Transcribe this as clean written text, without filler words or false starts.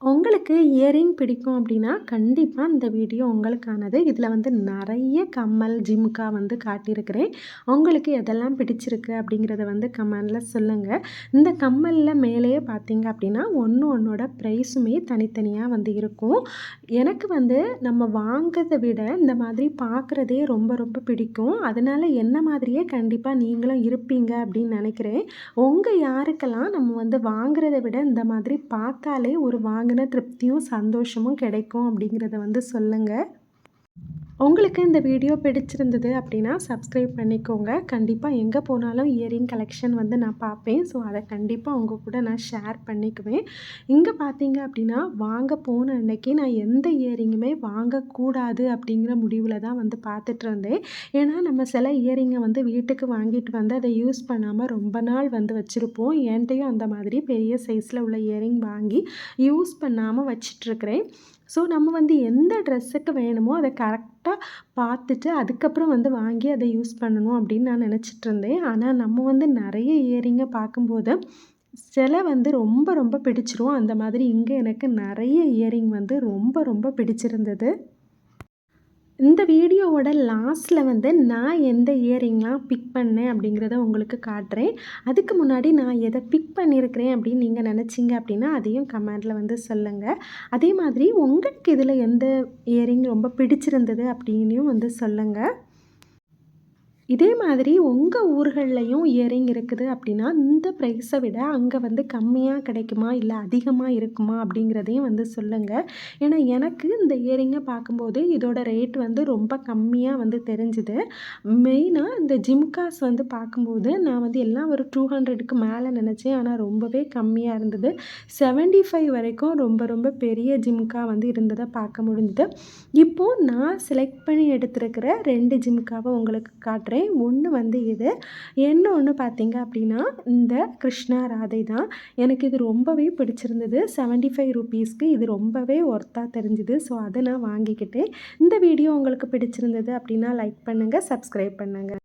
உங்களுக்கு இயரிங் பிடிக்கும் அப்படின்னா, கண்டிப்பா இந்த வீடியோ உங்களுக்கானது. இதில வந்து நெறைய கம்மல், ஜிம்கா வந்து காட்டியிருக்கிறேன். உங்களுக்கு எதெல்லாம் பிடிச்சிருக்கு அப்படிங்கிறத வந்து கமெண்ட்ல சொல்லுங்க. இந்த கம்மல்ல மேலேயே பார்த்தீங்க அப்படின்னா, ஒண்ணோட ப்ரைஸுமே தனித்தனியா வந்து இருக்கும். எனக்கு வந்து நம்ம வாங்கிறத விட இந்த மாதிரி பார்க்குறதே ரொம்ப ரொம்ப பிடிக்கும். அதனால என்ன மாதிரியே கண்டிப்பா நீங்களும் இருப்பீங்க அப்படின்னு நெனைக்கிறேன். யாருக்கெல்லாம் நம்ம வந்து வாங்குறத விட இந்த மாதிரி பார்த்தாலே ஒரு வாங்கின திருப்தியும் சந்தோஷமும் கிடைக்கும் அப்படிங்கிறத வந்து சொல்லுங்க. உங்களுக்கு இந்த வீடியோ பிடிச்சிருந்தது அப்படின்னா சப்ஸ்கிரைப் பண்ணிக்கோங்க. கண்டிப்பா எங்கே போனாலும் இயரிங் கலெக்ஷன் வந்து நான் பார்ப்பேன். ஸோ அதை கண்டிப்பாக உங்க கூட நான் ஷேர் பண்ணிக்குவேன். இங்கே பார்த்தீங்க அப்படின்னா வாங்க போன அன்னைக்கு நான் எந்த இயரிங்குமே வாங்கக்கூடாது அப்படிங்கிற முடிவில் தான் வந்து பார்த்துட்டு இருந்தேன். ஏன்னா நம்ம சில இயரிங்கை வந்து வீட்டுக்கு வாங்கிட்டு வந்து அதை யூஸ் பண்ணாமல் ரொம்ப நாள் வந்து வச்சுருப்போம். என்கிட்டையும் அந்த மாதிரி பெரிய சைஸில் உள்ள இயரிங் வாங்கி யூஸ் பண்ணாமல் வச்சிட்ருக்கிறேன். ஸோ நம்ம வந்து எந்த ட்ரெஸ்ஸுக்கு வேணுமோ அதை கரெக்டாக பார்த்துட்டு அதுக்கப்புறம் வந்து வாங்கி அதை யூஸ் பண்ணணும் அப்படின்னு நான் நினச்சிட்ருந்தேன். ஆனால் நம்ம வந்து நிறைய இயரிங்கை பார்க்கும்போது சில வந்து ரொம்ப ரொம்ப பிடிச்சிரும். அந்த மாதிரி இங்கே எனக்கு நிறைய இயரிங் வந்து ரொம்ப ரொம்ப பிடிச்சிருந்தது. இந்த வீடியோவோட லாஸ்ட்டில் வந்து நான் எந்த இயரிங்லாம் பிக் பண்ணேன் அப்படிங்கிறத உங்களுக்கு காட்டுறேன். அதுக்கு முன்னாடி நான் எதை பிக் பண்ணியிருக்கிறேன் அப்படின்னு நீங்கள் நினச்சிங்க அப்படின்னா அதையும் கமெண்டில் வந்து சொல்லுங்கள். அதே மாதிரி உங்களுக்கு இதில் எந்த இயரிங் ரொம்ப பிடிச்சிருந்தது அப்படின்னும் வந்து சொல்லுங்கள். இதே மாதிரி உங்கள் ஊர்கள்லையும் இயரிங் இருக்குது அப்படின்னா இந்த ப்ரைஸை விட அங்கே வந்து கம்மியாக கிடைக்குமா இல்லை அதிகமாக இருக்குமா அப்படிங்கிறதையும் வந்து சொல்லுங்கள். ஏன்னா எனக்கு இந்த இயரிங்கை பார்க்கும்போது இதோட ரேட் வந்து ரொம்ப கம்மியாக வந்து தெரிஞ்சுது. மெயினாக இந்த ஜிம்காஸ் வந்து பார்க்கும்போது நான் வந்து எல்லாம் ஒரு 200க்கு மேலே நினச்சேன். ஆனால் ரொம்பவே கம்மியாக இருந்தது. 75 வரைக்கும் ரொம்ப ரொம்ப பெரிய ஜிம்கா வந்து இருந்ததை பார்க்க முடிஞ்சுது. இப்போது நான் செலக்ட் பண்ணி எடுத்திருக்கிற 2 ஜிம்காவை உங்களுக்கு காட்டுறேன். ஒன்று வந்து இது, இன்னொன்று பார்த்தீங்க அப்படின்னா இந்த கிருஷ்ணா ராதை தான். எனக்கு இது ரொம்பவே பிடிச்சிருந்தது. 75 ரூபீஸ்க்கு இது ரொம்பவே ஒர்த்தாக தெரிஞ்சுது. ஸோ அதை நான் வாங்கிக்கிட்டேன். இந்த வீடியோ உங்களுக்கு பிடிச்சிருந்தது அப்படின்னா லைக் பண்ணுங்கள், சப்ஸ்கிரைப் பண்ணுங்கள்.